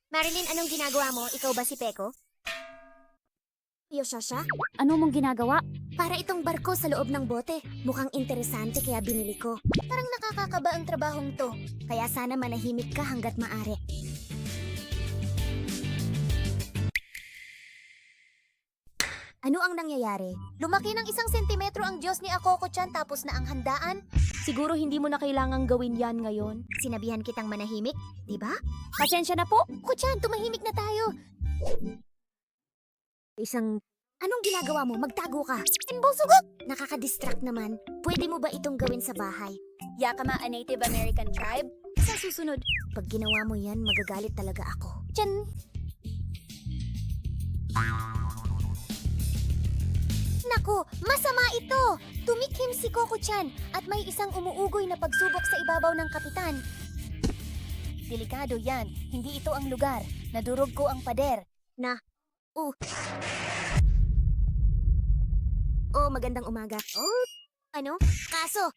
Marilyn, anong ginagawa mo? Ikaw ba si Peko? Yoshasha? Ano mong ginagawa? Para itong barko sa loob ng bote. Mukhang interesante kaya binili ko. Parang nakakakaba ang trabahong to. Kaya sana manahimik ka hanggat maaari. Ano ang nangyayari? Lumaki ng 1 sentimetro ang Diyos ni Akoko-chan tapos na ang handaan? Siguro hindi mo na kailangang gawin yan ngayon. Sinabihan kitang manahimik, di ba? Pasensya na po. Ko-chan, tumahimik na tayo. Anong ginagawa mo? Magtago ka. Imbosugok! Nakaka-distract naman. Pwede mo ba itong gawin sa bahay? Yakama, a Native American tribe? Sa susunod. Pag ginawa mo yan, magagalit talaga ako. Tiyan. Naku, masama ito! Tumikhim si Koko-chan at may isang umuugoy na pagsubok sa ibabaw ng kapitan. Delikado yan. Hindi ito ang lugar. Nadurog ko ang pader. Oh, magandang umaga. Oh, ano? Kaso,